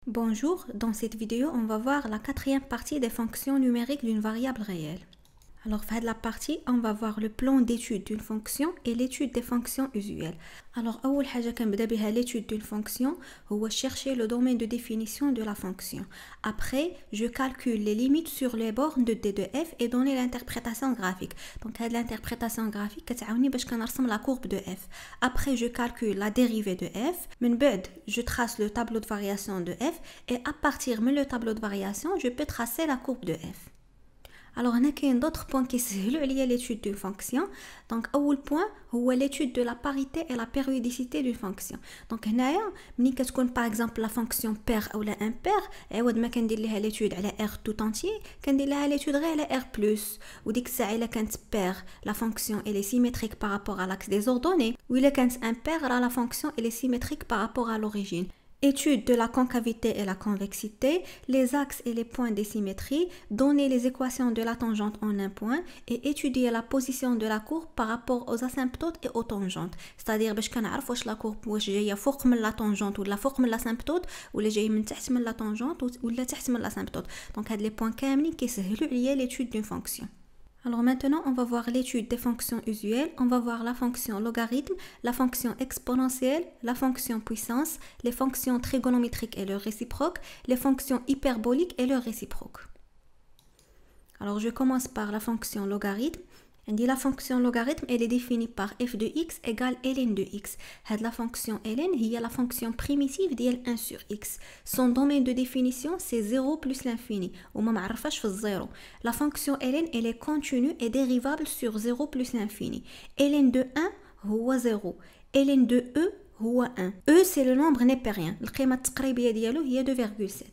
Bonjour, dans cette vidéo, on va voir la quatrième partie des fonctions numériques d'une variable réelle. Alors, dans la partie, on va voir le plan d'étude d'une fonction et l'étude des fonctions usuelles. Alors, أول حاجة كنبدا بها l'étude d'une fonction هو chercher le domaine de définition de la fonction. Après, je calcule les limites sur les bornes de D de f et donner l'interprétation graphique. Donc, l'interprétation graphique كتعاوني باش كنرسم la courbe de f. Après, je calcule la dérivée de f. من بعد, je trace le tableau de variation de f et à partir de le tableau de variation, je peux tracer la courbe de f. Alors, on a d'autres points qui sont liés à l'étude d'une fonction. Donc, le point est l'étude de la parité et la périodicité d'une fonction. Donc, on par exemple la fonction paire ou la impaire, et on a l'étude à la R tout entier, on a l'étude à la R+. Ou dit que ça, paire, la fonction elle est symétrique par rapport à l'axe des ordonnées, ou il est impaire, la fonction elle est symétrique par rapport à l'origine. Étude de la concavité et la convexité, les axes et les points des symétries, donner les équations de la tangente en un point et étudier la position de la courbe par rapport aux asymptotes et aux tangentes. C'est-à-dire باش كنعرف واش la courbe واش جايه فوق من la tangente ولا فوق من l'asymptote ولا جايه من تحت من la tangente ولا تحت من l'asymptote. Donc هاد les points كاملين كيسهلوا عليا l'étude d'une fonction. Alors maintenant, on va voir l'étude des fonctions usuelles. On va voir la fonction logarithme, la fonction exponentielle, la fonction puissance, les fonctions trigonométriques et leurs réciproques, les fonctions hyperboliques et leurs réciproques. Alors je commence par la fonction logarithme. On dit la fonction logarithme elle est définie par f de x égale ln de x. La fonction ln est la fonction primitive de 1 sur x. Son domaine de définition c'est 0 plus l'infini. La fonction ln elle est continue et dérivable sur 0 plus l'infini. Ln de 1 est 0. Ln de e هو 1. E c'est le nombre népérien. القيمة التقريبية ديالو هي 2,7.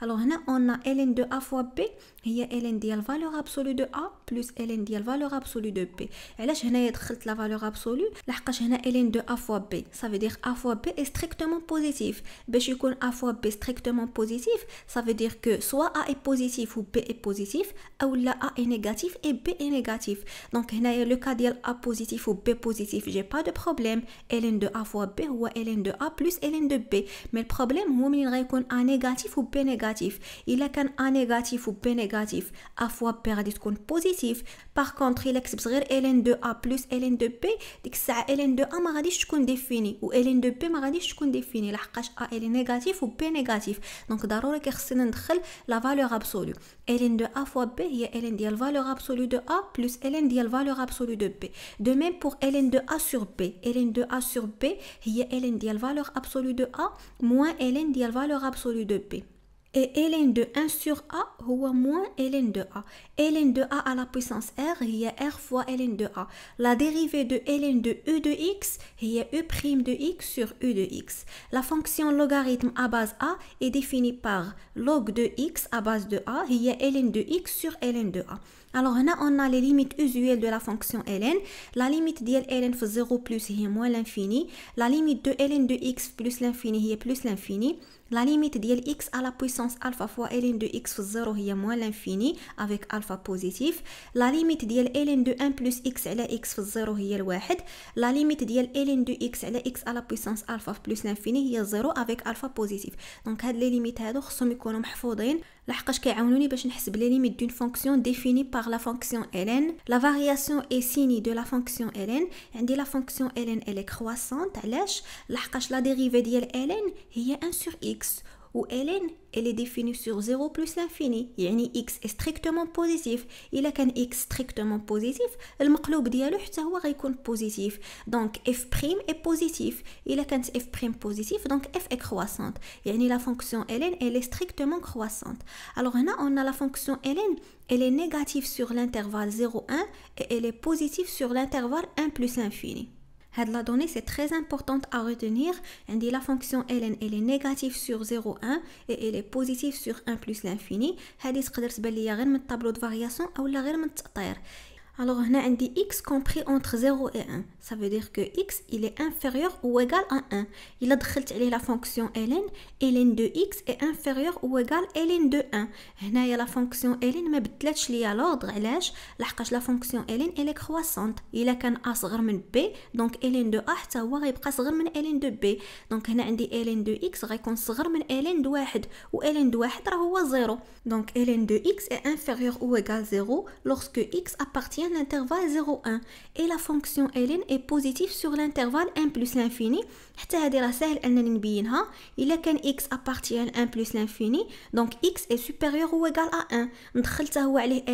Alors هنا on a ln de a fois b هي ln ديال valeur absolue de a plus ln ديال valeur absolue de b. علاش هنايا دخلت la valeur absolue لحقاش هنا ln de a fois b. Ça veut dire a fois b est strictement positif. باش يكون a fois b strictement positif, ça veut dire que soit a est positif ou b est positif ou la a est négatif et b est négatif. Donc هنايا le cas ديال a positif ou b positif, j'ai pas de problème. ln de a fois b هو ln de a plus ln de b. Mais le problème هو منين غيكون a négatif ou b négatif. إلا كان a négatif ou b négatif, a fois b غادي تكون positif. Par contre إلا كتبت غير ln de a plus ln de b, ديك الساعة ln de a ما غاديش تكون ديفيني و ln de b ما غاديش تكون ديفيني لحقاش a elle est négatif و b négatif. Donc ضروري كيخصنا ندخل la valeur absolue. ln de a fois b هي ln ديال valeur absolue de a plus ln ديال valeur absolue de b. De même pour ln de a sur b. ln de a sur b هي ln ديال valeur absolue de a moins ln ديال valeur absolue de b. Et ln de 1 sur a هو moins ln de a. ln de a à la puissance r هي r fois ln de a. La dérivée de ln de e de x هي e prime de x sur e de x. La fonction logarithme à base a est définie par log de x à base de a هي ln de x sur ln de a. Alors هنا on a les limites usuelles de la fonction ln. La limite ديال ln في 0 plus هي moins l'infini. La limite de ln de x plus l'infini هي plus l'infini. La limite ديال x à la puissance alpha fois ln de x في 0 هي moins l'infini avec alpha positif. La limite ديال ln de 1 plus x على x في 0 هي الواحد. La limite ديال ln de x على x à la puissance alpha plus l'infini هي 0 avec alpha positif. Donc هاد les limites هادو خصهم يكونوا محفوظين لحقاش كيعاونوني باش نحسب les limites d'une fonction définie par la fonction ln. La variation est signe de la fonction ln. عندي la fonction ln elle est croissante علاش لحقاش la dérivée ديال ln هي 1 sur x ou ln elle est définie sur 0 plus l'infini. يعني x est strictement positif. إلا كان x strictement positif المقلوب ديالو حتى هو غيكون positif. Donc f prime est positif. إلا كانت f prime positif donc f est croissante. يعني la fonction ln elle est strictement croissante. Alors هنا on a la fonction ln elle est négative sur l'intervalle 0,1 et elle est positive sur l'intervalle 1 plus l'infini. La donnée c'est très importante à retenir. La fonction ln elle est négative sur 0,1 et elle est positive sur 1 plus l'infini. هذه تقدر تبان ليا غير من الطابلو de variation ou غير من التأطير. Alors, on a dit x compris entre 0 et 1. Ça veut dire que x, il est inférieur ou égal à 1. Il a déclenché la fonction ln de x est inférieur ou égal à ln de 1. هنا y a la fonction ln ما بدلتش ليا l'ordre علاش لحقاش la fonction ln elle est croissante. إلا كان a صغر من b donc ln de a حتى هو غيبقى صغر من ln de b. donc هنا عندي ln de x غيكون صغر من ln de 1 و ln de 1 راه هو 0. donc ln de x est inférieur ou égal à 0 lorsque x appartient à l'intervalle 0,1 et la fonction ln est positive sur l'intervalle 1 plus l'infini. حتى هذه راه سهل انني نبينها. الا كان x appartient à 1 plus l'infini donc x est supérieur ou égal à 1. ندخل حتى هو عليه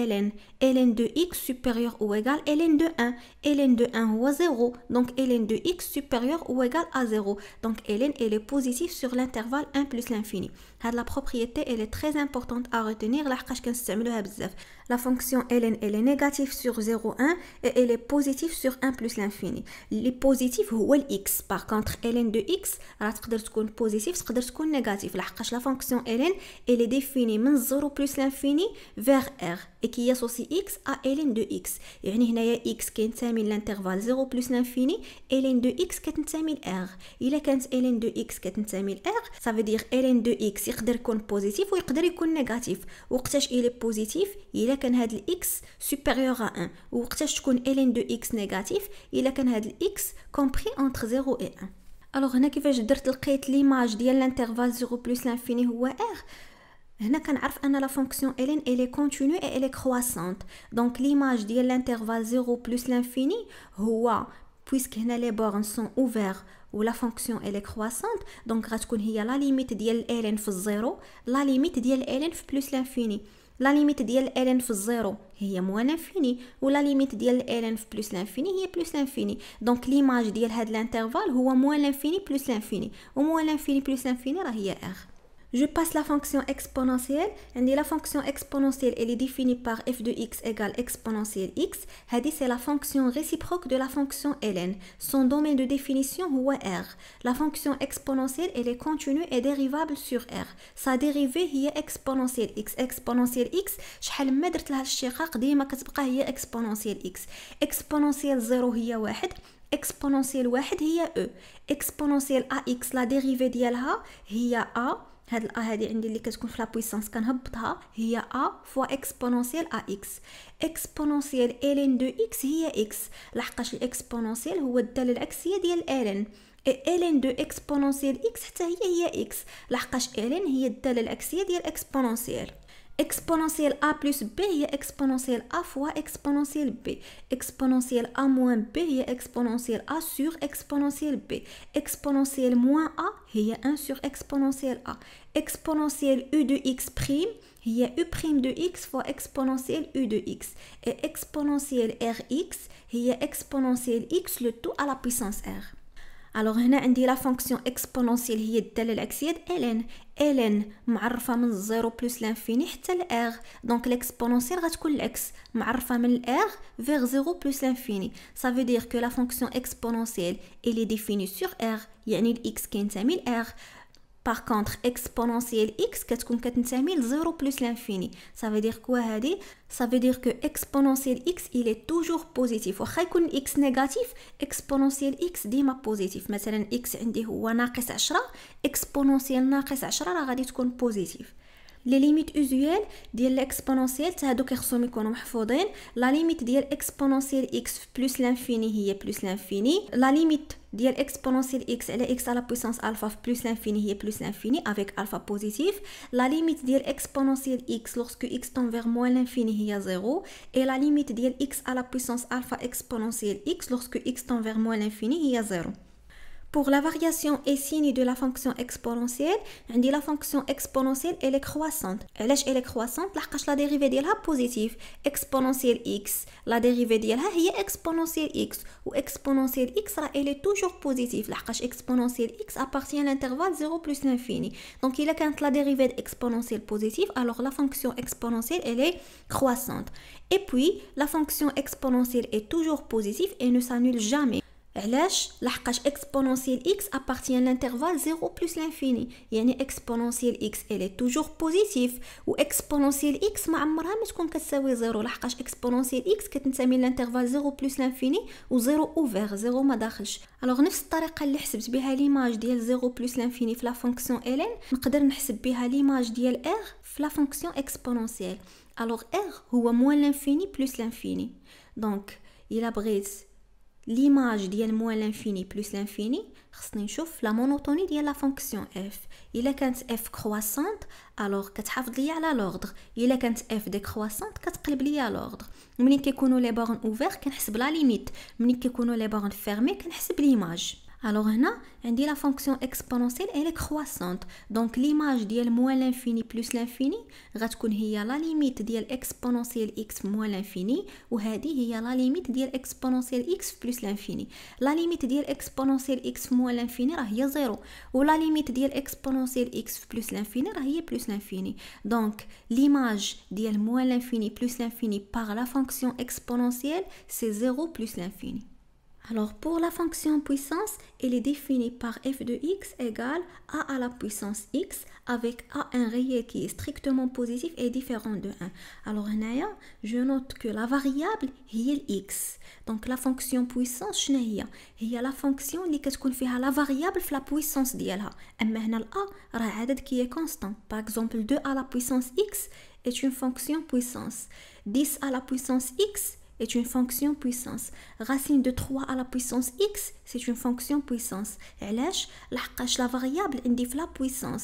ln de x supérieur ou égal à ln de 1. ln de 1 هو 0 donc ln de x supérieur ou égal à 0. donc ln elle est positive sur l'intervalle 1 plus l'infini. هاد la propriété elle est très importante à retenir لحقاش كنستعملوها بزاف. La fonction ln elle est négative sur 0,1 et elle est positive sur 1 plus l'infini. Les positifs هو x. Par contre ln de x راه تقدر تكون positive تقدر تكون négative لحقاش la fonction ln elle est définie من 0 plus l'infini vers r et qui associe x à ln de x. يعني هنايا x كينتمي للانترفال 0 plus l'infini ln de x كتنتمي ل r. إلا كانت ln de x كتنتمي ل r ça veut dire ln de x يقدر يكون positive ويقدر يكون négative. وقتاش il est positive إلا كان هاد ال x supérieur à 1 وقتاش تكون ln de x négatif إلا كان هاد ال x compris entre 0 et 1. alors هنا كيفاش درت لقيت ليماج ديال الانترفال 0 plus l'infini هو r. هنا كنعرف ان la fonction ln elle est continue et elle est croissante. donc l'image ديال l'intervalle 0 plus l'infini هو puisque هنا les bornes sont ouverts و la fonction elle est croissante donc غتكون هي la limite ديال ln في الزيرو la limite ديال ln في plus l'infini. la limite ديال ln في الزيرو هي moins l'infini و la limite ديال ln في plus l'infini هي plus l'infini. donc l'image ديال هاد l'intervalle هو moins l'infini plus l'infini و moins l'infini plus l'infini راه هي r. Je passe la fonction exponentielle. La fonction exponentielle elle est définie par f de x égale exponentielle x. C'est la fonction réciproque de la fonction ln. Son domaine de définition est r. La fonction exponentielle elle est continue et dérivable sur r. Sa dérivée est exponentielle x. Exponentielle x شحال ما درت لها الاشتقاق ديما كتبقى هي exponentielle x. exponentielle 0 هي 1. exponentielle 1 هي e. exponentielle ax la dérivée ديالها هي a. هاد الأ هادي عندي اللي كتكون في لا بويسانس كنهبطها هي a فوا اكسبونونسيال ax. اكسبونونسيال ln دو x هي x لحقاش الاكسبونونسيال هو الدالة العكسية ديال ln. ln دو اكسبونونسيال x حتى هي x لحقاش ln هي الدالة العكسية ديال اكسبونونسيال. exponentielle a plus b هي exponentielle a fois exponentielle b. exponentielle a moins b هي exponentielle a sur exponentielle b. exponentielle moins a هي 1 sur exponentielle a. exponentielle u de x prime هي u prime de x fois exponentielle u de x. et exponentielle rx هي exponentielle x le tout à la puissance r. alors هنا عندي la fonction exponentielle هي الدالة العكسية ln. ln معرفة من 0 plus l'infini حتى ل r. donc l'exponentielle غتكون العكس معرفة من r vers 0 plus l'infini. ça veut dire que la fonction exponentielle elle est définie sur r يعني ال x كينتمي ل r. Par contre, exponentielle x كتكون كتنتمي ل 0 plus l'infini. Ça veut dire quoi هادي؟ Ça veut dire que exponentielle x il est toujours positif. واخا يكون x négatif, exponentielle x ديما positif. مثلا x عندي هو ناقص 10 exponentielle ناقص 10 راه غادي تكون positif. لي ليميت اوزويال ديال الاكسبونونسيال حتى هادو كيخصهم يكونوا محفوظين. لا ليميت ديال اكسبونونسيال اكس بلس لانفيني هي بلس لانفيني. لا ليميت ديال اكسبونونسيال اكس على اكس على بويسانس الفا في بلس لانفيني هي بلس لانفيني افيك الفا بوزيتيف. لا ليميت ديال اكسبونونسيال اكس لوrsque اكس تون فيغ موان لانفيني هي 0 et la limite ديال اكس على بويسانس الفا اكسبونونسيال اكس lorsque اكس تون فيغ موان لانفيني هي 0. Pour la variation et signe de la fonction exponentielle, on dit la fonction exponentielle elle est croissante. Elle est croissante لحقاش la dérivée ديالها positive. Exponentielle x, la dérivée ديالها هي exponentielle x ou exponentielle x elle est toujours positive لحقاش exponentielle x appartient à l'intervalle 0 plus l'infini. Donc il a quand la dérivée exponentielle positive, alors la fonction exponentielle elle est croissante. Et puis la fonction exponentielle est toujours positive et ne s'annule jamais. علاش؟ لحقاش exponentielle x appartient à l'intervalle 0 plus l'infini. يعني exponentielle x elle est toujours positive و exponentielle x ما عمرها ما تكون كتساوي 0 لحقاش exponentielle x كتنتمي للانترفال 0 plus l'infini و 0 ouvert 0 ما داخلش. alors نفس الطريقه اللي حسبت بها ليماج ديال 0 plus l'infini في لا فونكسيون ln نقدر نحسب بها ليماج ديال r في لا فونكسيون exponentielle. alors r هو moins l'infini plus l'infini. donc إلا بغيت l'image ديال moins l'infini plus l'infini خصني نشوف لا مونوتوني ديال لا فونكسيون f. الا كانت f كرواسونت alors كتحافظ ليا على لوردر، الا كانت f ديكرواسونت كتقلب ليا لوردر. ملي كيكونوا لي بورن اوفير كنحسب لا ليميت، ملي كيكونوا لي بورن فيرمي كنحسب ليماج. alors هنا عندي لا فونكسيون اكسبونونسيال elle est croissante. donc l'image ديال moins l'infini plus l'infini غتكون هي لا ليميت ديال اكسبونونسيال x moins l'infini وهذه هي لا ليميت ديال اكسبونونسيال x plus l'infini. لا ليميت ديال اكسبونونسيال x moins l'infini راه هي 0 ولا ليميت ديال اكسبونونسيال x plus l'infini راه هي plus l'infini. donc l'image ديال moins l'infini plus l'infini par la fonction exponentielle c'est 0 plus l'infini. Alors pour la fonction puissance, elle est définie par f de x égale a à la puissance x avec a un réel qui est strictement positif et différent de 1. Alors هنايا je note que la variable هي x. donc la fonction puissance شنو هي la fonction اللي كتكون فيها la variable في la puissance ديالها. اما هنا a راه عدد qui est constant. par exemple 2 à la puissance x est une fonction puissance. 10 à la puissance x est une fonction puissance. racine de 3 à la puissance x c'est une fonction puissance. علاش؟ لحقاش لا فاريابل عندي في لا puissance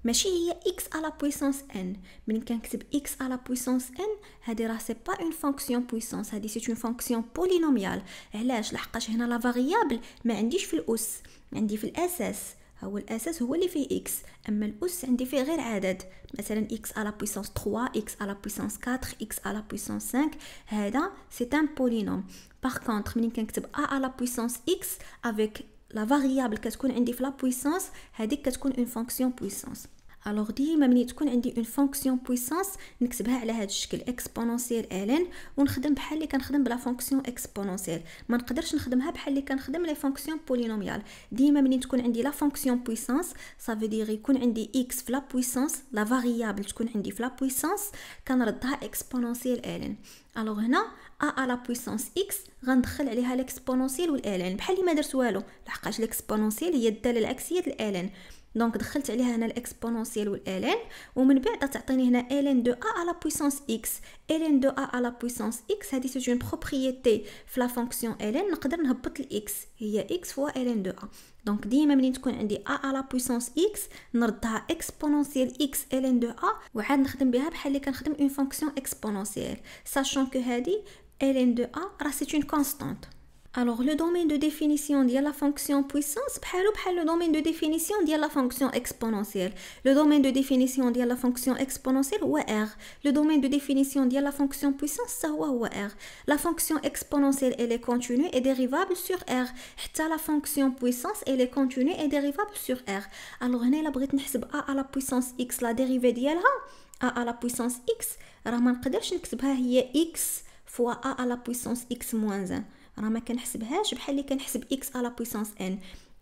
ماشي هي x à la puissance n. ملي كنكتب x à la puissance n هذه راه سي با اون فونكسيون puissance، هذه سي اون فونكسيون بولينوميال. علاش؟ لحقاش هنا لا فاريابل ما عنديش في الاس، عندي في الاساس. هو الاساس هو اللي فيه x، اما الاس عندي فيه غير عدد، مثلا x à la puissance 3 x à la puissance 4 x à la puissance 5. هذا c'est un polynôme. par contre ملي كنكتب a à la puissance x avec la variable كتكون عندي في la puissance هذيك كتكون une fonction puissance. alors ديما ملي تكون عندي une fonction puissance نكتبها على هذا الشكل exponentielle ln ونخدم بحال اللي كنخدم بلا فونكسيون exponentielle. ما نقدرش نخدمها بحال اللي كنخدم لي فونكسيون بولينوميال. ديما ملي تكون عندي لا فونكسيون puissance ça veut dire يكون عندي x في لا puissance، لا فاريابل تكون عندي في لا puissance كنردها exponentielle ln. alors هنا a à la puissance x غندخل عليها l'exponentielle والln بحال اللي ما درت والو، لحقاش l'exponentielle هي الداله العكسيه ديال ln. دونك دخلت عليها هنا الاكسبونونسيال والالن ومن بعد تعطيني هنا ln de a à la puissance x. ln de a à la puissance x هذه سي اون بروبريتي في لا فونكسيون ln نقدر نهبط الاكس هي x فوا ln de a. دونك ديما ملي تكون عندي a à la puissance x نردها اكسبونونسيال x ln de a وعاد نخدم بها بحال اللي كنخدم اون فونكسيون اكسبونونسيال ساشون كو هذه ln de a راه سي اون كونستانت. alors le domaine de définition de la fonction puissance بحال le domaine de définition de la fonction exponentielle. le domaine de définition de la fonction exponentielle هو r. le domaine de définition de la fonction puissance هو r. la fonction exponentielle elle est continue et dérivable sur r. حتى la fonction puissance elle est continue et dérivable sur r. alors هنا الا بغيت نحسب a à la puissance x la dérivée ديالها a à la puissance x راه ما نقدرش نكتبها هي x fois a à la puissance x moins 1. راه ما كنحسبهاش بحال اللي كنحسب x à la puissance n.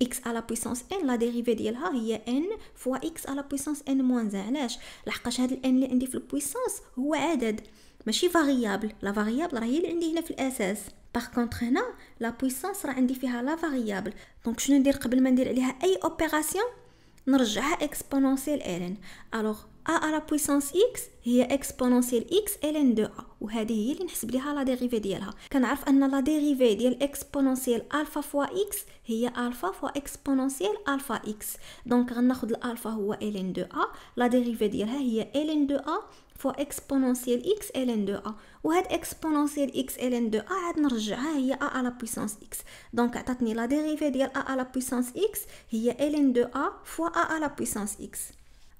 x à la puissance n لا ديريفي ديالها هي n فوا x à la puissance n moins 1. علاش؟ لحقاش هاد n اللي عندي في البويسانس هو عدد ماشي فاريابل. لا فاريابل راه هي اللي عندي هنا في الاساس. باغ كونطخ هنا لا بويسانس راه عندي فيها لا فاريابل. دونك شنو ندير قبل ما ندير عليها اي اوبيراسيون؟ نرجعها اكسبونونسيال ln. alors a à la puissance x هي اكسبونونسيال x ln de a وهذه هي اللي نحسب ليها لا ديريفي ديالها. كنعرف ان لا ديريفي ديال اكسبونونسيال الفا فوا x هي الفا فوا اكسبونونسيال الفا x. دونك غناخذ الالفا هو ln de a لا ديريفي ديالها هي ln de a فوا اكسبونونسيال x ln de a وهاد اكسبونونسيال x ln de a عاد نرجعها هي a à la puissance x. دونك عطاتني لا ديريفي ديال a à la puissance x هي ln de a فوا a à la puissance x.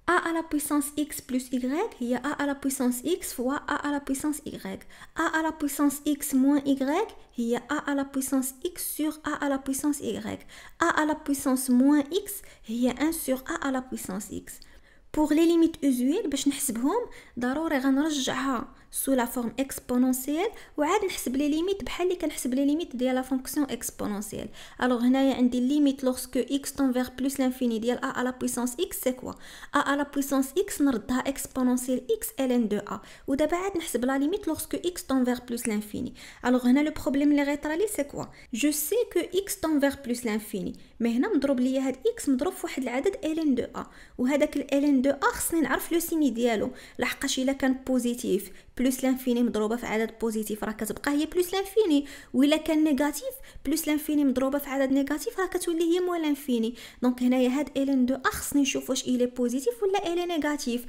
a à la puissance x plus y هي a à la puissance x fois a à la puissance y. a à la puissance x moins y هي a à la puissance x sur a à la puissance y. a à la puissance moins x هي 1 sur a à la puissance x. Pour les limites usuelles باش نحسبهم ضروري غنرجعها sous la forme exponentielle وعاد نحسب les limites بحال اللي كنحسب les limites ديال la fonction exponentielle. Alors هنايا عندي limite lorsque x tend vers plus l'infini ديال a à la puissance x c'est quoi? a à la puissance x نردها exponentielle x ln de a ودابا عاد نحسب la limite lorsque x tend vers plus l'infini. Alors هنا le problème اللي غيطرا لي c'est quoi? Je sais que x tend vers plus l'infini mais هنا مضروب ليا هاد x مضروب في واحد العدد ln de a وهذاك ln de a خصني نعرف لو سيني ديالو لحقاش الا كان بوزيتيف بلس لانفيني مضروبه في عدد بوزيتيف راه كتبقى هي بلس لانفيني وإلا كان نيجاتيف بلس لانفيني مضروبه في عدد نيجاتيف راه كتولي هي موان لانفيني. دونك هنايا هاد ln de a خصني نشوف واش إلي بوزيتيف ولا إلي نيجاتيف.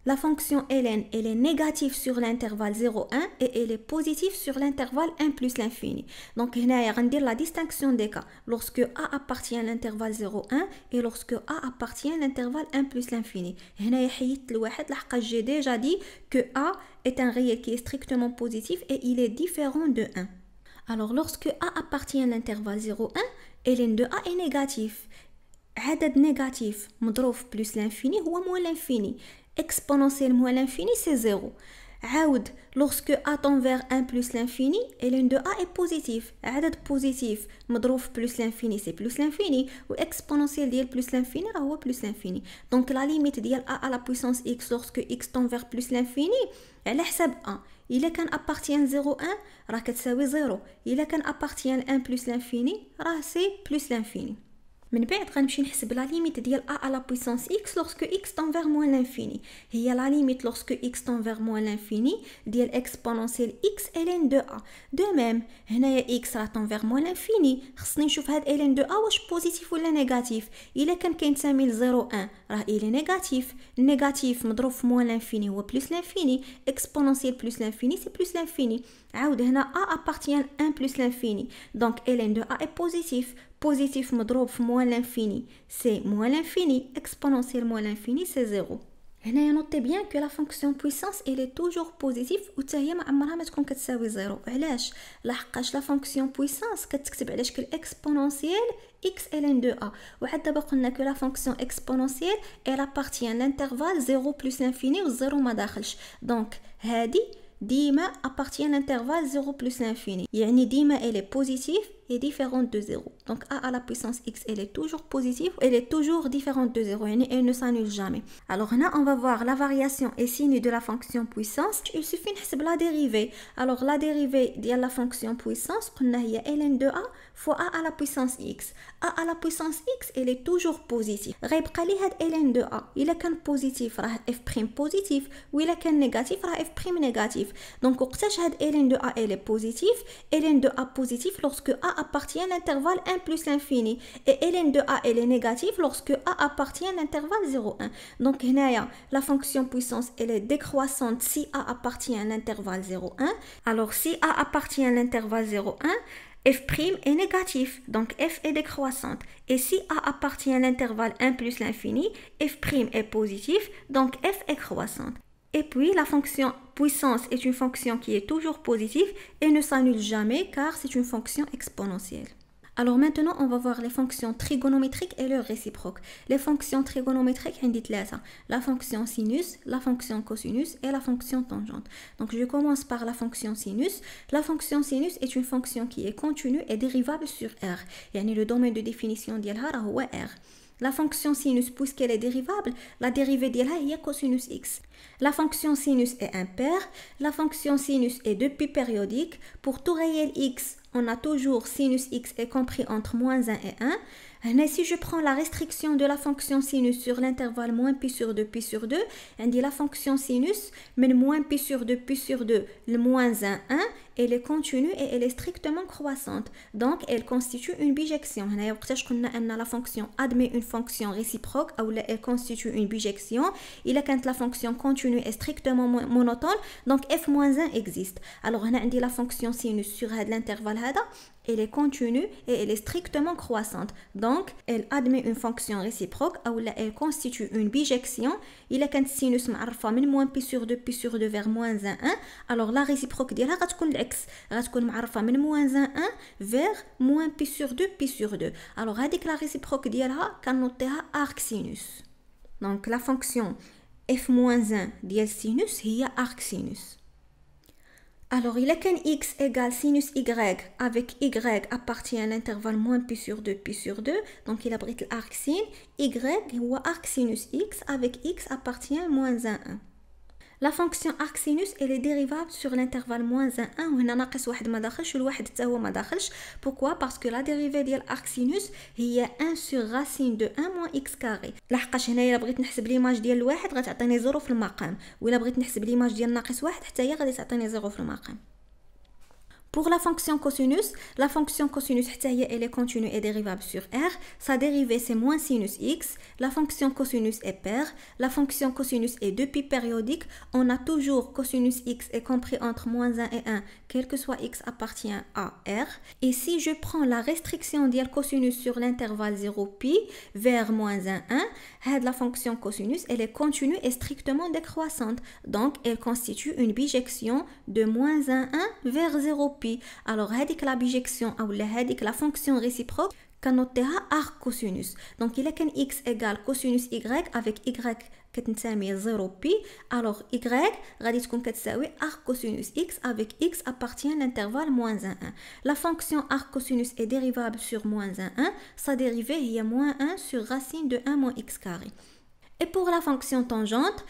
La fonction ln, elle est négative sur l'intervalle 0,1 et elle est positive sur l'intervalle 1 plus l'infini. Donc, on va dire la distinction des cas lorsque a appartient à l'intervalle 0,1 et lorsque a appartient à l'intervalle 1 plus l'infini. J'ai déjà dit que a est un réel qui est strictement positif et il est différent de 1. Alors, lorsque a appartient à l'intervalle 0,1, ln de a est négatif. عدد négatif مضروب plus l'infini هو moins l'infini. Exponentielle moins l'infini, c'est 0. Aoud, lorsque a tend vers 1 plus l'infini, ln de a est positif. Adad positif, madrouf plus l'infini, c'est plus l'infini. Ou exponentielle dial plus l'infini, ou plus l'infini. Donc la limite dial a à la puissance x lorsque x tend vers plus l'infini, elle est 1. Il est qu'un appartient 0,1, rah katsawi 0. Il est qu'un appartient 1 plus l'infini, rah c'est plus l'infini. من بعد غنمشي نحسب لا ليميت ديال a à la puissance x lorsque x tend vers moins l'infini. هي لا ليميت lorsque x tend vers moins l'infini ديال exponentielle x ln de a. De même هنايا x راه tend vers moins l'infini خصني نشوف هاد ln de a واش بوزيتيف ولا نيجاتيف. الا كان كينتمي ل 0,1 راه إلي نيجاتيف. النيجاتيف مضروب في moins l'infini هو plus l'infini. exponentielle plus l'infini c'est plus l'infini. عاود هنا a appartient 1 plus l'infini donc ln de a est positif. Positif مضروب في moins l'infini, c'est moins l'infini. Exponentielle moins l'infini, c'est 0. هنا notez bien que la fonction puissance elle est toujours positive و هي ما عمرها ما تكون كتساوي 0. علاش؟ لحقاش la fonction puissance كتكتب على شكل exponentielle x ln de a. وعاد دابا قلنا que la fonction exponentielle elle appartient à l'intervalle 0 plus l'infini و 0 ما داخلش. Donc هذه ديما appartient à l'intervalle 0 plus l'infini. يعني ديما elle est positive est différente de 0. Donc a à la puissance x, elle est toujours positive, elle est toujours différente de 0, elle ne s'annule jamais. Alors là, on va voir la variation et signe de la fonction puissance. Il suffit de la dérivée. Alors la dérivée de la fonction puissance, on a ln de a fois a à la puissance x. a à la puissance x, elle est toujours positive. غيبقى لي هاد ln de a. إلا كان positif راه f' positif وإلا كان négatif راه f' négatif. Donc وقتاش هاد ln de a elle est positive, ln de a positif lorsque a appartient à l'intervalle 1 plus l'infini et ln de a elle est négative lorsque a appartient à l'intervalle 0,1. Donc هنايا la fonction puissance elle est décroissante si a appartient à l'intervalle 0,1. Alors si a appartient à l'intervalle 0,1, f' est négatif, donc f est décroissante. Et si a appartient à l'intervalle 1 plus l'infini, f' est positif, donc f est croissante. Et puis, la fonction puissance est une fonction qui est toujours positive et ne s'annule jamais car c'est une fonction exponentielle. Alors maintenant, on va voir les fonctions trigonométriques et leurs réciproques. Les fonctions trigonométriques, on dit la fonction sinus, la fonction cosinus et la fonction tangente. Donc je commence par la fonction sinus. La fonction sinus est une fonction qui est continue et dérivable sur R. Yani le domaine de définition d'Yalhara est R. La fonction sinus, puisqu'elle est dérivable, la dérivée d'elle est cosinus x. La fonction sinus est impaire. La fonction sinus est depuis périodique. Pour tout réel x, on a toujours sinus x est compris entre moins 1 et 1. Mais si je prends la restriction de la fonction sinus sur l'intervalle moins pi sur 2, pi sur 2, on dit la fonction sinus, mais moins pi sur 2, pi sur 2, le moins 1, 1, elle est continue et elle est strictement croissante. Donc, elle constitue une bijection. La fonction admet une fonction réciproque ou elle constitue une bijection. Il a quand la fonction continue est strictement monotone, donc f-1 existe. Alors, on a dit la fonction sinus sur l'intervalle elle est continue et elle est strictement croissante. Donc, elle admet une fonction réciproque ou elle constitue une bijection. Il a quand sinus معرفة من moins pi sur 2 pi sur 2 vers moins 1 1. Alors, la réciproque ديالها غتكون العكس. غتكون معرفة من moins 1 1 vers moins pi sur 2 pi sur 2. Alors, هذيك la réciproque ديالها كنوطيها arc sinus. Donc la fonction f-1 ديال sinus هي arc sinus. Alors, il est qu'un x égale sinus y avec y appartient à l'intervalle moins pi sur 2, pi sur 2. Donc, il abrite l'arc sin. Y ou arc sinus x avec x appartient à moins 1, 1. La fonction arc sinus elle est dérivable sur l'intervalle moins 1 1 وهنا ناقص واحد ما داخلش والواحد حتى هو ما داخلش. Pourquoi? Parce que la dérivée ديال arc sinus هي 1 sur racine de 1 moins x carré. لحقاش هنايا بغيت نحسب ليماج ديال الواحد غتعطيني 0 في المقام، ولا بغيت نحسب ليماج ديال ناقص واحد حتى هي غادي تعطيني 0 في المقام. Pour la fonction cosinus elle est continue et dérivable sur R. Sa dérivée c'est moins sinus x. La fonction cosinus est paire. La fonction cosinus est 2π périodique. On a toujours cosinus x est compris entre moins 1 et 1, quel que soit x appartient à R. Et si je prends la restriction de cosinus sur l'intervalle 0π vers moins 1, 1, la fonction cosinus elle est continue et strictement décroissante. Donc elle constitue une bijection de moins 1, 1 vers 0π. Alors, la bijection ou la fonction réciproque, كنوطيها arc cosinus. Donc, il est qu'un x égale cosinus y avec y كتنسمي 0π. Alors, y غادي تكون كتساوي arc cosinus x avec x appartient à l'intervalle moins 1, 1. La fonction arc cosinus est dérivable sur moins 1, 1. Sa dérivée est moins 1 sur racine de 1 moins x carré. Et pour la fonction tangente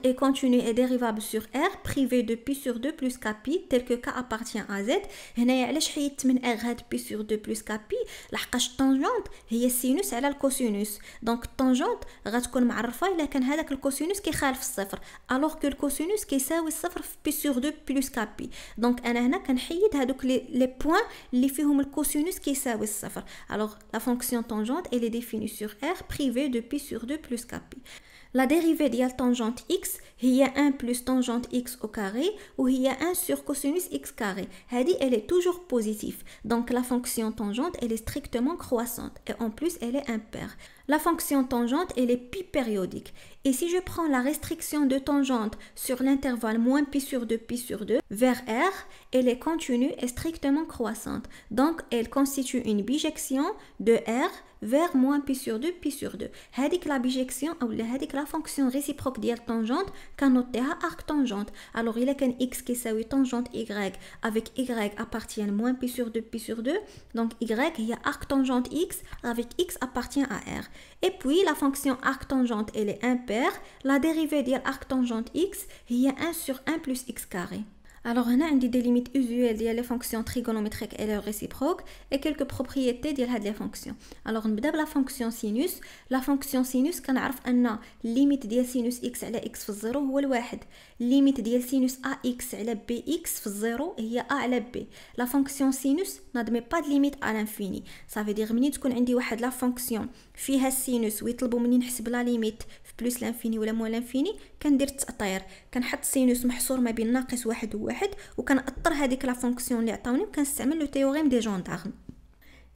est continue et dérivable sur R privé de pi sur 2 plus kpi tel que k appartient à z. هنايا علاش حيدت من R هاد pi sur 2 plus kpi لحقاش التانجونت هي السينوس على الكوسينوس. دونك التانجونت غتكون معرفه الا كان هذاك الكوسينوس كيخالف الصفر الوغ كو الكوسينوس كيساوي الصفر في pi sur 2 plus kpi. دونك انا هنا كنحيد هادوك لي بوين اللي فيهم الكوسينوس كيساوي الصفر. الوغ لا فونكسيون تانجونت elle est définie sur R privé de pi sur 2 plus kpi. La dérivée de la tangente x هي 1 plus tangente x au carré ou هي 1 sur cosinus x carré. Elle est toujours positive. Donc la fonction tangente elle est strictement croissante et en plus elle est impaire. La fonction tangente elle est pi périodique. Et si je prends la restriction de tangente sur l'intervalle moins pi sur 2 vers R, elle est continue et strictement croissante. Donc elle constitue une bijection de R vers moins pi sur 2 pi sur 2. هذيك la bijection ou هذيك la fonction réciproque ديال tangente كنوطيها arc tangente. Alors il y a qu'un x qui s'appelle tangente y avec y appartient moins pi sur 2 pi sur 2. Donc y il y a arc tangente x avec x appartient à R. Et puis la fonction arc tangente elle est impaire. La dérivée de arc tangente x il y a 1 sur 1 plus x carré. Alors, on a des limites usuelles des fonctions trigonométriques et leurs réciproques et quelques propriétés de ces fonctions. Alors, on va la fonction sinus. La fonction sinus, on sait que limite de sinus x à x في 0 هو الواحد. Limite de sinus ax à bx في 0 هي a على b. La fonction sinus n'admet pas de limite à l'infini. Ça veut dire منين تكون عندي واحد la fonction فيها السينوس ويطلبوا مني نحسب لا ليميت في بلس لانفيني ولا موان لانفيني كندير التأطير كنحط سينوس محصور ما بين ناقص واحد وواحد وكنأطر هذيك لا فونكسيون اللي عطاوني وكنستعمل لو تيوريم دي جوندارم.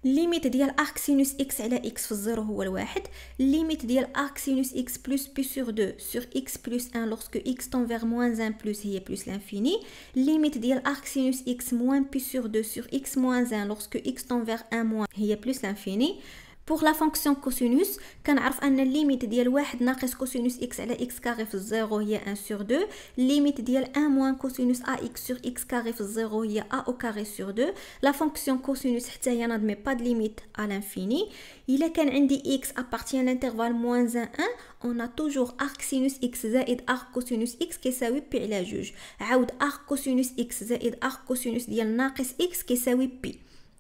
الليميت ديال arc sinus x على x في 0 هو الواحد. الليميت ديال arc sinus x plus pi sur 2 sur x plus 1 lorsque x tend vers moins 1 plus هي plus l'infini. الليميت ديال arc sinus x moins pi sur 2 sur x moins 1 lorsque x tend vers 1 moins هي plus l'infini. Pour la fonction cosinus, كنعرف أن الليميت ديال واحد ناقص كوسينوس x على x كاري في 0 هي 1 sur 2. الليميت ديال 1 moins كوسينوس ax sur x كاري في 0 هي a au carré sur 2. La fonction cosinus حتى هي n'admet pas de limite à l'infini. إلا كان عندي x appartient à l'intervalle moins 1 1 on a toujours arc sinus x زائد arc cosinus x كيساوي pi على 2. عاود arc cosinus x زائد arc cosinus ديال ناقص x كيساوي pi.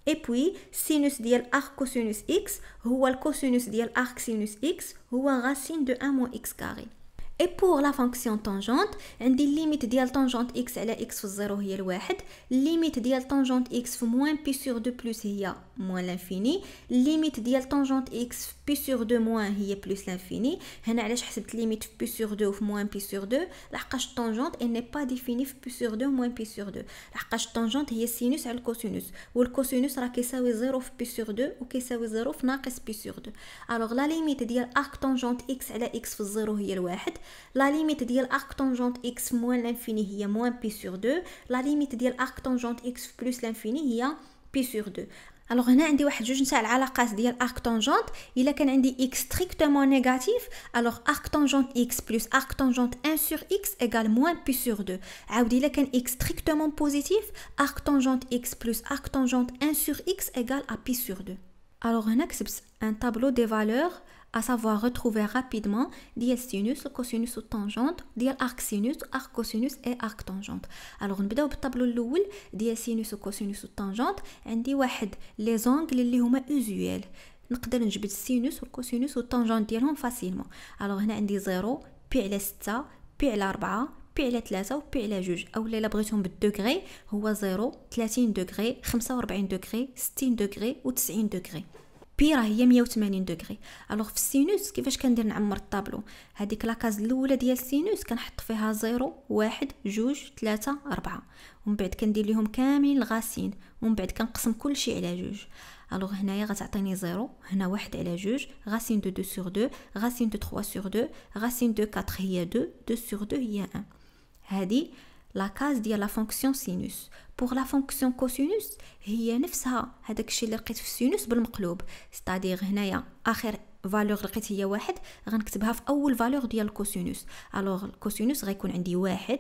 Et puis, sinus ديال arc cosinus x هو الكوسينوس ديال arc sinus x هو racine de 1 moins x carré. Et pour la fonction tangente, عندي limite ديال tangente x على x في 0 هي الواحد. Limite ديال tangente x في moins pi sur 2 plus هي moins l'infini. Limite ديال tangente x في pi sur 2 moins هي plus l'infini. هنا علاش حسبت limite في pi sur 2 وفي moins pi sur 2 لحقاش tangente elle n'est pas définie في pi sur 2 moins pi sur 2 لحقاش tangente هي السينوس على الكوسينوس والكوسينوس راه كيساوي 0 في pi sur 2 وكيساوي 0 في ناقص pi sur 2. alors la limite ديال arc tangente x على x في 0 هي الواحد. La limite ديال arc tangente x moins l'infini هي moins pi sur 2. La limite ديال arc tangente x plus l'infini هي pi sur 2. الوغ هنا عندي واحد جوج نتاع العلاقات ديال ارك طونجونت. الا كان عندي اكس ستريكتومون نيجاتيف الوغ ارك طونجونت اكس بلس ارك طونجونت 1 سور اكس ايغال موان بي سور 2. عاود الا كان اكس ستريكتومون بوزيتيف ارك طونجونت اكس بلس ارك طونجونت 1 سور اكس ايغال ا بي سور 2. الوغ هنا كتبت ان طابلو دي فالور à savoir retrouver rapidement ديال sinus, le cosinus و tangente ديال arc sinus, arc cosinus et arc tangente. alors نبداو بالطابلو الاول ديال sinus و cosinus و tangente. عندي واحد لي زونغل اللي هما اوزويل، نقدر نجبد السينوس والكوسينوس والطونجونت ديالهم فاسيلمون. alors هنا عندي 0 بي على 6 بي على 4 بي على 3 و بي على 2، اولا الا بغيتهم بالدوغري هو 0 30 دوغري 45 دوغري 60 دوغري و 90 دوغري. بي راه هي 180 دوغري. الوغ في السينوس كيفاش كندير نعمر الطابلو؟ هذيك لاكاز الاولى ديال السينوس كنحط فيها 0 1 2 3 4 ومن بعد كندير ليهم كاملين الغاسين ومن بعد كنقسم كل شيء على 2. الوغ هنايا غتعطيني 0 هنا 1 على 2 غاسين دو 2 سور 2 غاسين دو 3 سور 2 غاسين دو 4 هي 2 2 سور 2 هي 1. هذه لا كاز ديال لا فونكسيون سينوس. بور لا فونكسيون كوسينوس هي نفسها هذاك الشيء اللي لقيت في السينوس بالمقلوب، ستادير هنايا اخر فالور لقيت هي 1 غنكتبها في اول فالور ديال الكوسينوس. الوغ الكوسينوس غيكون عندي 1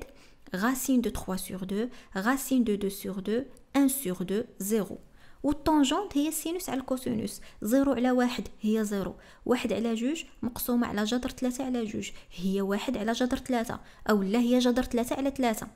غاسين دو 3 سور 2 غاسين دو 2 سور 2 1 سور 2 0. والطونجونت هي السينوس على الكوسينوس، 0 على 1 هي 0 1 على 2 مقسومه على جذر 3 على 2 هي 1 على جذر 3 او لا هي جذر 3 على 3.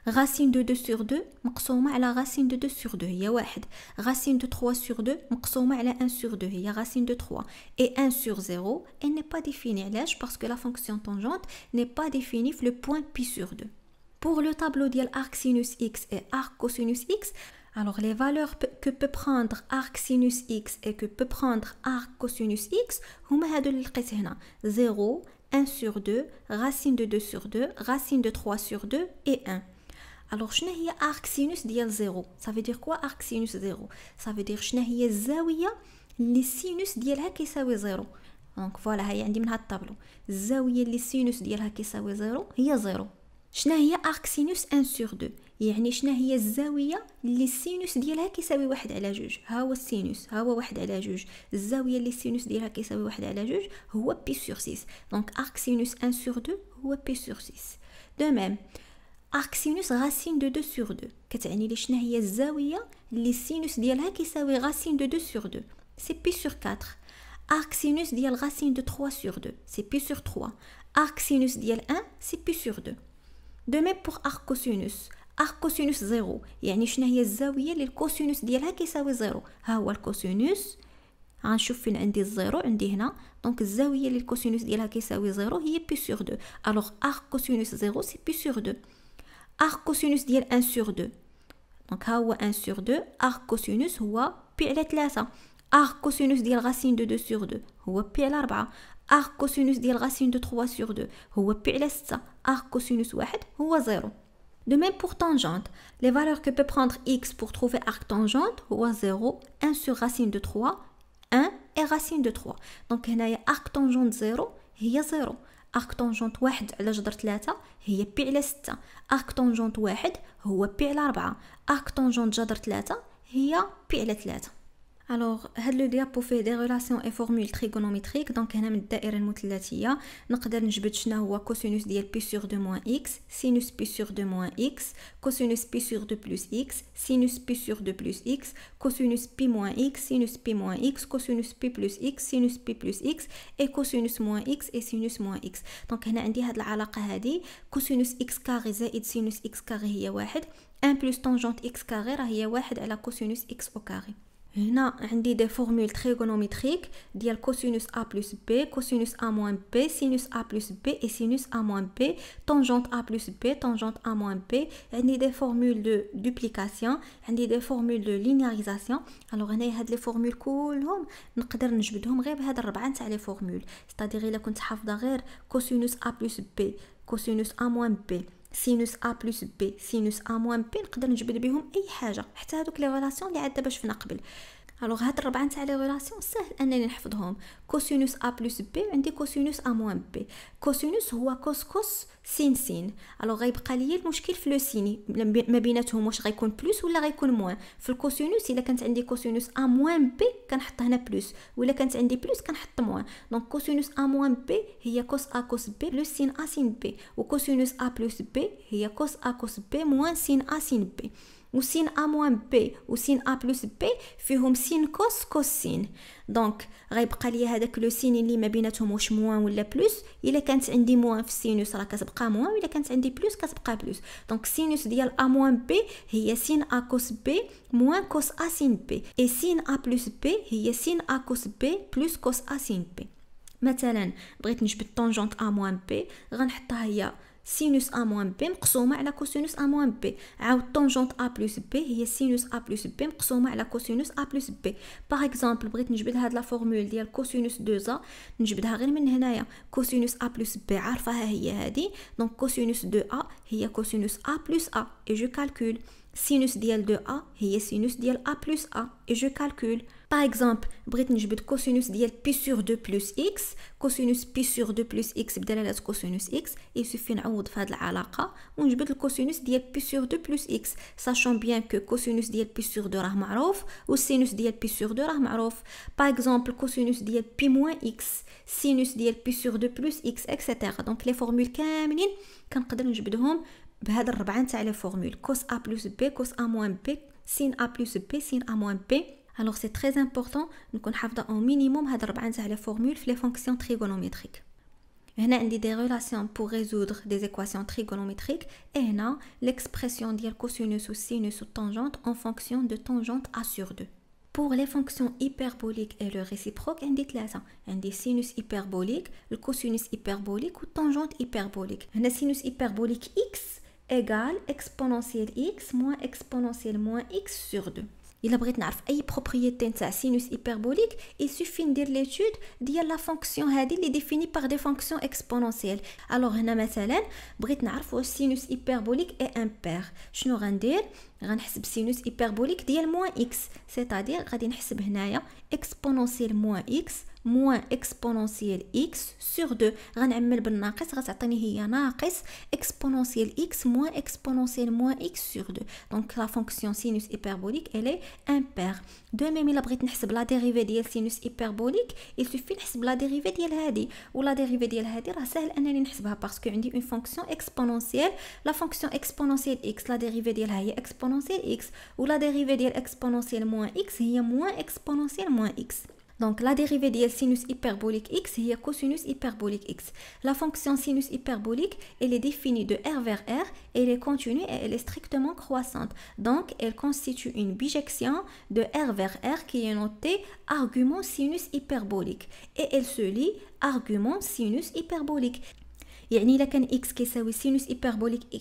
غاسين دو 2 سور 2 مقسومه على غاسين دو 2 سور 2 هي 1. غاسين دو 3 سور 2 مقسومه على 1 سور 2 هي غاسين دو 3 et 1 sur 0 elle n'est pas définie. علاش؟ parce que la fonction tangente n'est pas définie في le point pi sur 2. pour le tableau ديال arc sinus x et arc cosinus x, alors les valeurs que peut prendre arc sinus x et que peut prendre arc cosinus x هما هادو اللي لقيت هنا 0 1 sur 2 racine de 2 sur 2 racine de 3 sur 2 et 1. alors شنو هي arc sinus ديال 0؟ ça veut dire quoi arc sinus 0؟ ça veut dire شنو هي الزاويه اللي السينوس ديالها كيساوي 0. دونك فوالا هي عندي من هاد الطابلو الزاويه اللي السينوس ديالها كيساوي 0 هي 0. شنو هي arc sinus 1 sur 2؟ يعني شنو هي الزاويه اللي السينوس ديالها كيساوي 1 على 2؟ ها هو السينوس ها هو 1 على 2، الزاويه اللي السينوس ديالها كيساوي 1 على 2 هو بي سور 6. دونك arc sinus 1 sur 2 هو بي سور 6. دو ميم arc sinus racine de 2 sur 2 كتعني لي شنو هي الزاويه اللي السينوس ديالها كيساوي racine de 2 sur 2 c'est pi sur 4. arc sinus ديال racine de 3 sur 2 c'est pi sur 3. arc sinus ديال 1 c'est pi sur 2. de même pour arc cosinus. arc cosinus 0 يعني شنو هي الزاويه اللي الكوسينوس ديالها كيساوي 0؟ ها هو الكوسينوس غنشوف فين عندي الزيرو عندي هنا. دونك الزاويه اللي الكوسينوس ديالها كيساوي 0 هي بي سور 2. الوغ arc cosinus 0 c'est pi sur 2. arc cosinus ديال 1 sur 2 دونك ها هو 1 sur 2 arc cosinus هو بي على 3. arc cosinus ديال racine de 2 sur 2 هو بي على 4. arc cosinus ديال racine de 3 sur 2 هو بي على 6. arc cosinus 1 هو 0. de même pour tangente, les valeurs que peut prendre x pour trouver arc tangente هو 0 1 sur racine de 3 1 et racine de 3. donc هنايا arc tangente 0 هي 0. arc tangente 1 على جذر 3 هي بي على 6. arc tangente 1 هو بي على 4. arc tangente جذر 3 هي بي على 3. alors هاد لو ديابو فيه دي ريلاسيون اي فورمول تريغونوميتريك. دونك هنا من الدائره المثلثيه نقدر نجبد شنو هو كوسينوس ديال بي سور 2 موان اكس سينوس بي سور 2 موان اكس كوسينوس بي سور 2 بلس اكس سينوس بي سور 2 بلس اكس كوسينوس بي موان اكس سينوس بي موان اكس كوسينوس بي بلس اكس سينوس بي بلس اكس اي كوسينوس موان اكس اي سينوس موان اكس. دونك هنا عندي هاد العلاقه هذه كوسينوس اكس كاري زائد سينوس اكس كاري هي 1 1 بلس طونجونت اكس كاري راه هي 1 على كوسينوس اكس او كاري. هنا عندي دي فورمول تريغونوميتريك ديال كوسينوس ا بلس بي كوسينوس ا موان بي سينوس ا بلس بي اي سينوس ا موان بي طونجونت ا بلس بي طونجونت ا موان بي. عندي دي فورمول دو دوبليكاسيون عندي دي فورمول دو لينياريزاسيون. الوغ هنايا هاد لي فورمول كلهم نقدر نجبدهم غير بهاد الربعه نتاع لي فورمول. ستادير الا كنت حافظه غير كوسينوس ا بلس بي كوسينوس ا موان بي سينوس ا بلس بي سينوس ا موان بي نقدر نجبد بهم اي حاجه حتى هذوك لي ريلاسيون اللي عاد باش فينا قبل. الوغ هاد الربعه نتاع لي ريلاسيون سهل انني نحفظهم. كوسينوس ا بلس بي عندي كوسينوس ا موان بي. كوسينوس هو كوس كوس سين سين. الوغ غيبقى لي المشكل في لو سيني ما بيناتهم، واش غيكون بلس ولا غيكون موان. في الكوسينوس الا كانت عندي كوسينوس ا موان بي كنحط هنا بلس، ولا كانت عندي بلس كنحط موان. دونك كوسينوس ا موان بي هي كوس ا كوس بي بلس سين ا سين بي، وكوسينوس ا بلس بي هي كوس ا كوس بي موان سين ا سين بي. وسين ا موان بي وسين ا بلس بي فيهم سين كوس كوس سين. دونك غيبقى لي هذاك لو سين اللي ما بيناتهم واش موان ولا بلس. الا كانت عندي موان في السينوس راه كتبقى موان، والا كانت عندي بلس كتبقى بلس. دونك سينوس ديال ا موان بي هي سين ا كوس بي موان كوس ا سين بي، اي سين ا بلس بي هي سين ا كوس بي بلس كوس ا سين بي. مثلا بغيت نجبد طونجونت ا موان بي، غنحطها هي سينوس ا موان بي مقسومه على كوسينوس ا موان بي. عاود طونجونت ا بلس بي هي سينوس ا بلس بي مقسومه على كوسينوس ا بلس بي. باغ اكزومبل بغيت نجبد هاد لا فورمول ديال كوسينوس 2 ا، نجبدها غير من هنايا. كوسينوس ا بلس بي عارفاها هي هادي، دونك كوسينوس 2 ا هي كوسينوس ا بلس ا اي جو كالكول. سينوس ديال 2 ا هي سينوس ديال ا بلس ا اي جو كالكول. Par exemple, بغيت نجبد كوسينوس ديال بي سور 2 بلس اكس. كوسينوس بي سور 2 بلس اكس بدلاله كوسينوس اكس، يسوفي نعوض في هذه العلاقه ونجبد الكوسينوس ديال بي سور 2 بلس اكس، ساشون بيان كو كوسينوس ديال بي سور 2 راه معروف والسينوس ديال بي سور 2 راه معروف. باغ اكزومبل كوسينوس ديال بي موان اكس، سينوس ديال بي سور 2 بلس اكس اكسيتيرا. دونك لي فورمول كاملين كنقدر نجبدهم بهاد الربعه نتاع لي فورمول: كوس ا بلس بي كوس ا موان بي سين ا بلس بي سين ا موان بي. Alors c'est très important نكون حافظه au minimum هاد الربعه نتاع لي فورمول في لي فونكسيون تريغونوميتريك. هنا عندي des relations pour résoudre des équations trigonométriques et هنا l'expression ديال cosinus ou sinus ou tangente en fonction de tangente a sur 2. Pour les fonctions hyperboliques et le réciproque عندي ثلاثه، عندي sinus hyperbolique، le cosinus hyperbolique ou tangente hyperbolique. هنا sinus hyperbolique x égale exponentielle x moins exponentielle moins x sur 2. إلا بغيت نعرف أي بروبريتي نتاع سينوس إيبربوليك يسوفي ندير ليتود ديال لا فونكسيون هادي اللي ديفيني باغ دي فونكسيون اكسبونونسيال. الوغ هنا مثلا بغيت نعرف واش سينوس إيبربوليك اي امبير، شنو غندير؟ غنحسب سينوس إيبربوليك ديال موان اكس، سيتادير غادي نحسب هنايا اكسبونونسيال موان اكس موان اكسبونونسيال اكس سور 2. غنعمل بالناقص غتعطيني هي ناقص اكسبونونسيال اكس موان اكسبونونسيال موان اكس سور 2. دونك لا فونكسيون سينوس إيبربوليك الي امبير. دو ميم الا بغيت نحسب لا ديريفي ديال سينوس إيبربوليك يسوفي نحسب لا ديريفي ديال هادي، ولا ديريفي ديال هادي راه سهل انني نحسبها باسكو عندي اون فونكسيون اكسبونونسيال. لا فونكسيون اكسبونونسيال اكس لا ديريفي ديالها هي اكسبونونسيال اكس، ولا ديريفي ديال اكسبونونسيال موان اكس هي موان اكسبونونسيال موان اكس. Donc la dérivée de sinus hyperbolique x est cosinus hyperbolique x. La fonction sinus hyperbolique elle est définie de r vers r, elle est continue et elle est strictement croissante. Donc elle constitue une bijection de r vers r qui est notée argument sinus hyperbolique et elle se lit argument sinus hyperbolique. يعني إلا كان x كيساوي sinus hyperbolique y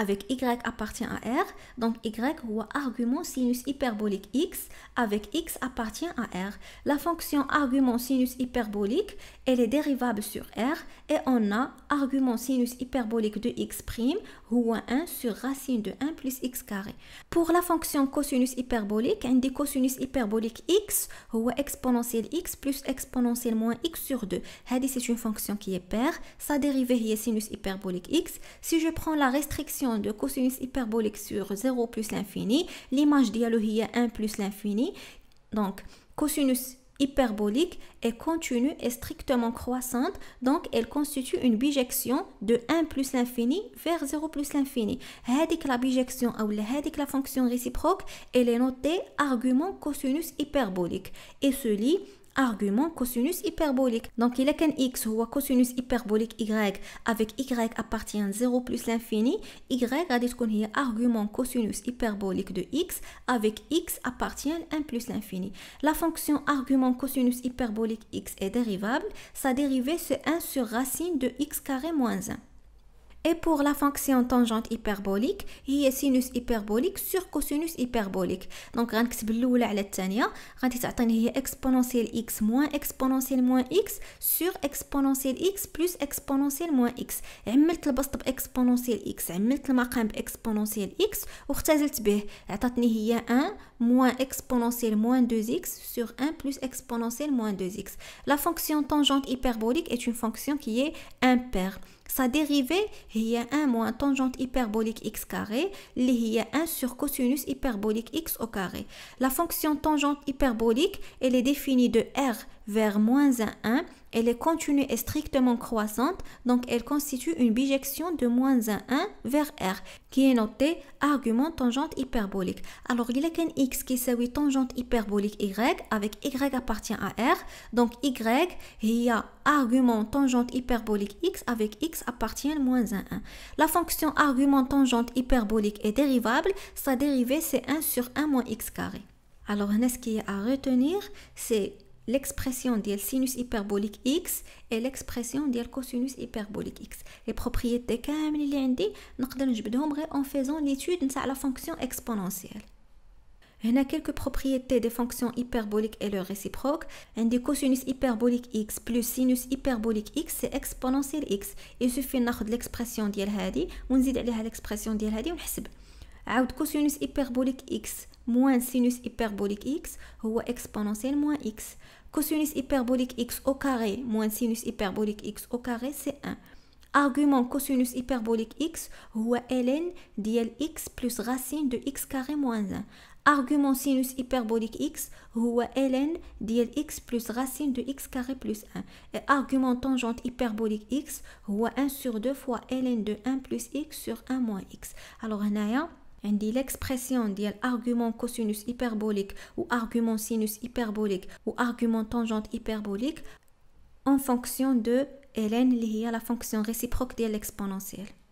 avec y appartient à r, donc y هو argument sinus hyperbolique x avec x appartient à r. La fonction argument sinus hyperbolique elle est dérivable sur r et on a argument sinus hyperbolique de x prime هو 1 sur racine de 1 plus x carré. Pour la fonction cosinus hyperbolique عندي cosinus hyperbolique x هو exponentielle x plus exponentielle moins x sur 2. هذه c'est une fonction qui est paire, sa dérivée هي sinus hyperbolique x. Si je prends la restriction de cosinus hyperbolique sur 0 plus l'infini, l'image ديالو هي 1 plus l'infini. Donc cosinus hyperbolique est continue et strictement croissante, donc elle constitue une bijection de 1 plus l'infini vers 0 plus l'infini. هذيك la bijection ou هذيك la fonction réciproque elle est notée argument cosinus hyperbolique et se lit argument cosinus hyperbolique. Donc il a qu'un x ou cosinus hyperbolique y avec y appartient 0 plus l'infini, y غادي تكون هي argument cosinus hyperbolique de x avec x appartient 1 plus l'infini. La fonction argument cosinus hyperbolique x est dérivable, sa dérivée c'est 1 sur racine de x carré moins 1. Et pour la fonction tangente hyperbolique, هي sinus hyperbolique sur cosinus hyperbolique. Donc غنكتب الاولى على الثانيه، غادي تعطيني هي exponentielle x moins exponentielle moins x sur exponentielle x plus exponentielle moins x. عملت البسط باكسبونونسيال x، عملت المقام باكسبونونسيال x واختزلت به، عطاتني هي 1 moins exponentielle moins 2x sur 1 plus exponentielle moins 2x. La fonction tangente hyperbolique est une fonction qui est impaire. Sa dérivée هي 1 moins tangente hyperbolique x carré اللي هي 1 sur cosinus hyperbolique x au carré. La fonction tangente hyperbolique, elle est définie de r vers moins 1. Elle est continue et strictement croissante, donc elle constitue une bijection de moins 1 vers r, qui est notée argument tangente hyperbolique. Alors, il y a qu'un x qui s'appelle tangente hyperbolique y, avec y appartient à r, donc y, il y a argument tangente hyperbolique x, avec x appartient à moins 1. La fonction argument tangente hyperbolique est dérivable, sa dérivée c'est 1 sur 1 moins x carré. Alors, ce qui est à retenir, c'est l'expression de sinus hyperbolique x et l'expression de cosinus hyperbolique x. Les propriétés كامل اللي عندي نقدر نجبدهم غير en faisant l'étude نتاع la fonction exponentielle. هنا quelques propriétés des fonctions hyperboliques et leurs réciproques. عندي cosinus hyperbolique x plus sinus hyperbolique x c'est exponentielle x. Il suffit ناخذ l'expression ديال هذه ونزيد عليها l'expression ديال هذه ونحسب. عاود cosinus hyperbolique x moins sinus hyperbolique x هو exponentielle moins x. Cosinus hyperbolique x au carré moins sinus hyperbolique x au carré c'est 1. Argument cosinus hyperbolique x هو ln ديال x plus racine de x carré moins 1. Argument sinus hyperbolique x هو ln ديال x plus racine de x carré plus 1. Et argument tangente hyperbolique x هو 1 sur 2 fois ln de 1 plus x sur 1 moins x. Alors هنايا عندي l'expression ديال argument cosinus hyperbolique ou argument sinus hyperbolique ou argument tangente hyperbolique en fonction de ln اللي هي la fonction réciproque ديال l'exponentielle.